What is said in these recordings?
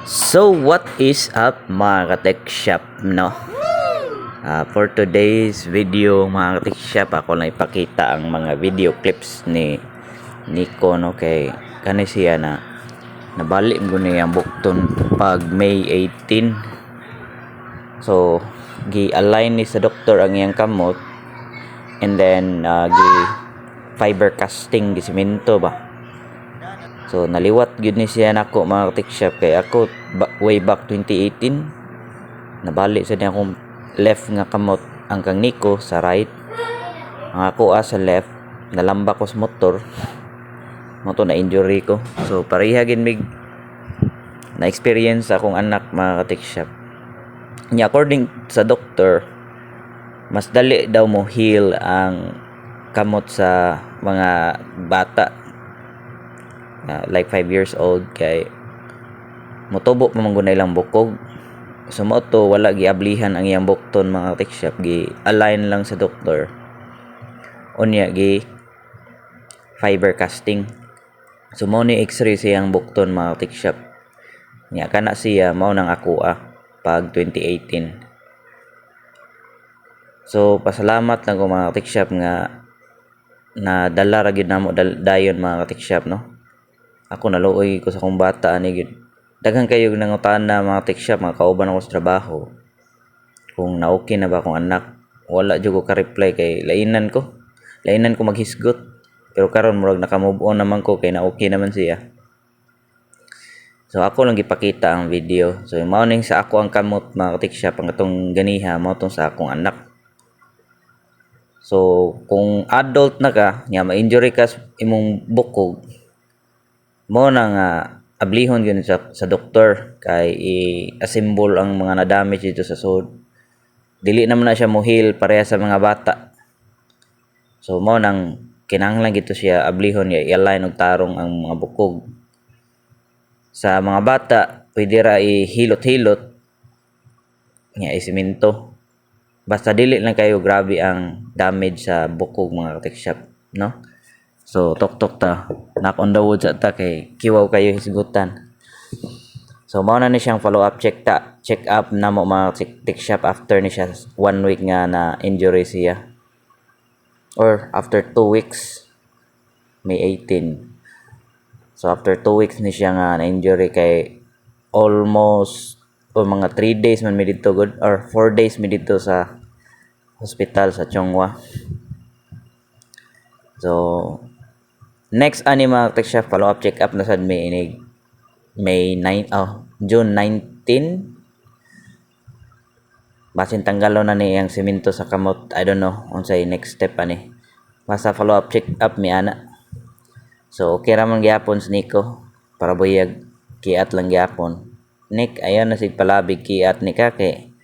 So what is up mga ka-tech shop, no? For today's video mga ka-tech shop, ako lang ipakita ang mga video clips ni Nico, no? Kay kani siya na nabalik mo niya ang bukton pag May 18. So gi-align ni sa doktor ang iyang kamot, and then gi fiber casting gi semento ba. So naliwat gyud ni siya nako mga ka-tech shop, kay ako way back 2018 nabalik sa niya akong left nga kamot ang kang Nico sa right, ang ako sa left nalamba ko sa motor na injury ko. So pareha gid mig na experience akong anak mga ka-tech shop niya. According sa doktor, mas dali daw mo heal ang kamot sa mga bata, like 5 years old, kay motubo pa man ilang bukog. So mo to wala giablihan ang iyang bukton mga tech shop, gi align lang sa doktor unya gi fiber casting. So mo ni x-ray siyang bukton mga tech shop nya, kana siya mao nang ako pag 2018. So pasalamat lang ko mga tech shop nga nadala ra gyud namo dayon mga tech shop, no? Ako naluoy ko sa kong bata ani gyud. Daghan kayo nangutana mga tech shop, mga kauban ako sa trabaho, kung na okay na ba akong anak. Wala jud ko ka-reply kay lainan ko maghisgot. Pero karon murag naka-move on naman ko kay na okay naman siya. So ako lang gipakita ang video. So mao ning sa ako ang kamot mga tech shop, ang atong ganiha mao tong sa akong anak. So kung adult na ka nya ma-injury ka sa imong bukog, mo na nga ablihon yun sa doktor kay i-assemble ang mga na-damage dito sa sod. Dili naman na siya mo heal pareha sa mga bata. So mo nang kinahanglan gito siya ablihon ya i-align og tarong ang mga bukog. Sa mga bata pwede ra ihilot-hilot nya isemento, basta dili lang kayo grabe ang damage sa bukog mga tech shop, no? So tok ta, knock on the wood sa ta kay kiwaw kayo hisgutan. So mao na ni siyang follow up check up na mo mga tech shop after ni siya 1 week nga na injury siya, or after 2 weeks, May 18. So after 2 weeks ni siya nga na injury, kay almost mga 3 days man mi dito good, or 4 days mi dito sa hospital sa Chongwa. So next mga tech shop follow up check up na sad May 9 June 19. Basin tanggalon na ni ang semento sa kamot. I don't know unsay next step ani, basta follow up check up mi ana. So okay ra man gyapon sa Nico, para buyag kiat lang gyapon. Nick ayan na sig palabig kiat ni ka kay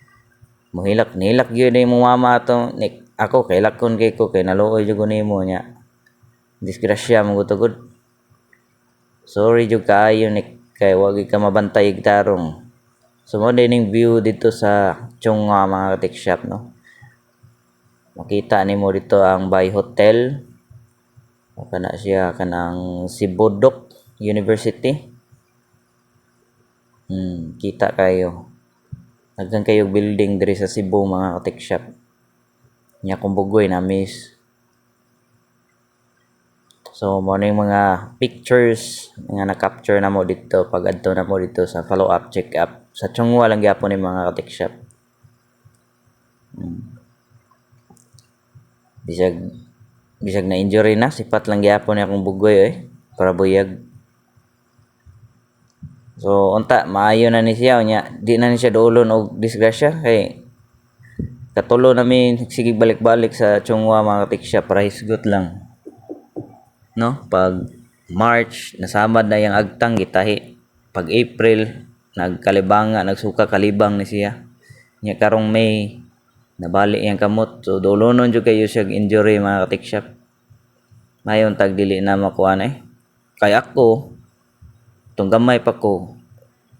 mohilak gyud ni mo mama ato. Nick ako kay lakon kay ko kay naluoy jud nimo nya, disgrasya mo gutugod. Sorry jud kaayo ni kay wag ka mabantay tarong. So mo dining view dito sa Chongwa mga tech shop, no? Makita nimo dito ang Bay Hotel. Kana siya kanang Sibodok University. Kita kayo. Nagkan kayo building diri sa Cebu mga tech shop. Nya kung bugoy na miss. So mo ning mga pictures nga na-capture na mo dito pag adto na mo dito sa follow up check up sa Chongwa lang gyapon ni mga tech shop. Bisag na injury na, sipat lang gyapon ni akong bugoy para buyag. So unta maayo na ni siya nya, di na ni siya duolon og disgrasya kay katulo namin sige balik-balik sa Chongwa mga tech shop para hisgot lang, no? Pag March nasamad na yang agtang gitahi, pag April nagsuka kalibang ni siya nya, karong May nabalik yang kamot. So dolonon jud kayo siya injury mga tech shop. Mayon tag dili na makuan kay ako tong gamay pa ko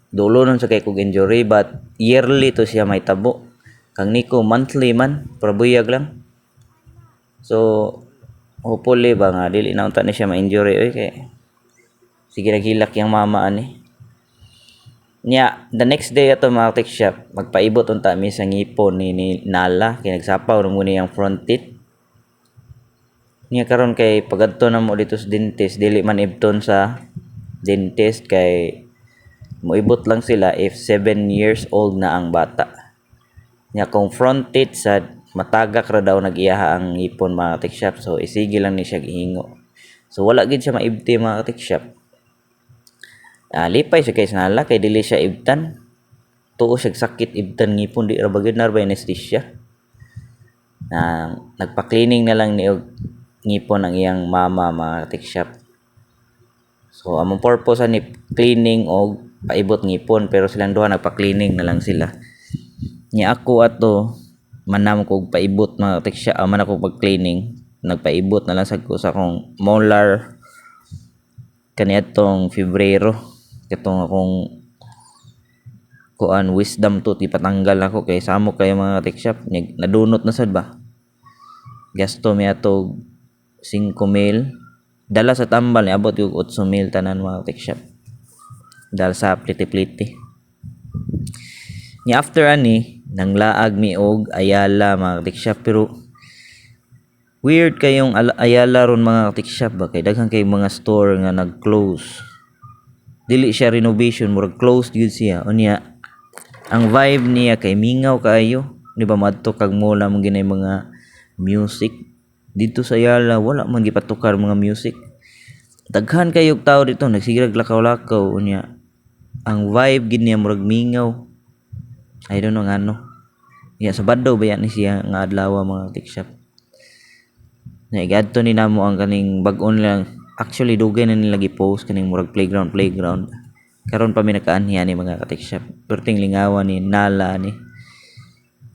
dolonon sa kay kog injury, but yearly to siya may tabo. Kang Nico monthly man, probuyag lang. So hopefully ba nga dili na unta ni siya ma-injury kay sige naghilak yang mama ani. Nya, the next day ato mga tech shop, magpaibot unta mi sa ngipon ni Nala, kay nagsapaw na muna yung front teeth. Nya karon kay pagadto na mo dito sa dentist, dili man ibton sa dentist kay moibot lang sila if 7 years old na ang bata. Nya kung front teeth sad, matagak ra daw nag-iyaha ang ngipon mga tech shop, so isige lang ni siya gihingo. So wala gid siya maibti mga tech shop. Lipay siya kay Nala kay dili siya ibtan. Tuo siya sakit ibtan ngipon di ra bagid na anesthesia. Nagpa-cleaning na lang ni ngipon ang iyang mama mga tech shop. So among purpose ni cleaning o paibot ngipon pero silang duha nagpa-cleaning na lang sila. Nya ako ato manam ko paibot mga tech shop, man ako pag-cleaning, nagpaibot na lang sa akong molar kaniadtong Febrero. Katong akong kuan wisdom tooth ipatanggal ako kay samo kayo mga tech shop, nadunot na sad ba. Gasto mi ato 5,000, dala sa tambal ni abot yung 8,000 tanan mga tech shop. Dala sa pliti-pliti. Ni after ani nanglaag mi og Ayala mga tech shop, pero weird kayong Ayala ron mga tech shop ba, kay daghan kay mga store nga nag-close. Dili siya renovation, murag closed gyud siya. Unya ang vibe niya kay mingaw kaayo, di ba madto kag mola mo ginay mga music. Dito sa Ayala wala man gipatukar mga music. Daghan kayog tao dito nagsigirag lakaw-lakaw. Unya ang vibe gid niya murag mingaw. I don't know ngano. Sa Badaw ba yan ni siya nga adlaw mga tech shop. Naigadto ni namo ang kaning bag-on lang. Actually dugay na nila gi-post kaning murag playground. Karon pa mi nakaanhiya ni mga ka-tech shop. Perting lingawan ni Nala ni.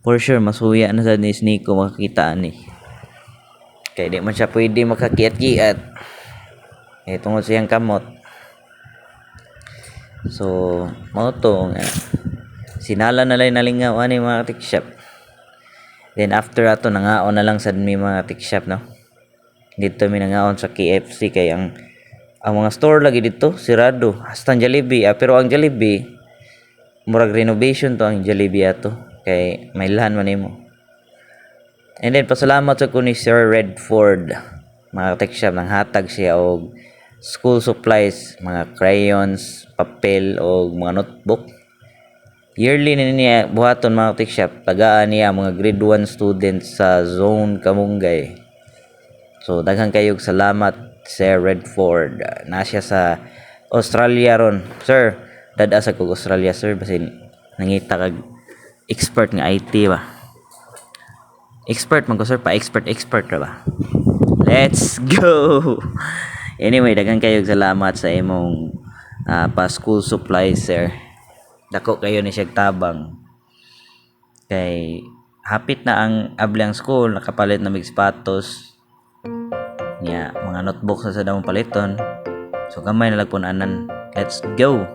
For sure masuya na sa ni Nico makakita ni. Kay di man siya pwede makakiat-kiat. Tungod siyang kamot. So mao to nga sinala na lang nalingaw ani mga tech shop. Then after ato nangaon na lang sad mi mga tech shop no. Dito mi nangaon sa KFC kay ang mga store lagi dito sirado. Hasta ang Jollibee, pero ang Jollibee murag renovation to ang Jollibee ato kay may lahan man nimo. And then pasalamat sa ko ni Sir Redford mga tech shop, nang hatag siya og school supplies, mga crayons, papel o mga notebook. Yearly na niya buhaton mga tech shop, tagaan niya mga grade 1 students sa zone Kamungay. So daghang kayog salamat Sir Redford. Na siya sa Australia ron. Sir, dada sa kog Australia sir basin nangita kag expert nga IT ba. Expert man ko sir, pa expert ra ba. Let's go. Anyway, daghang kayog salamat sa imong pa school supplies sir. Dako kayo ni siya tabang. Kay hapit na ang ablang school, nakapalit na mig sapatos. Nya mga notebook sa damong paliton. So gamay na lagpunanan. Let's go.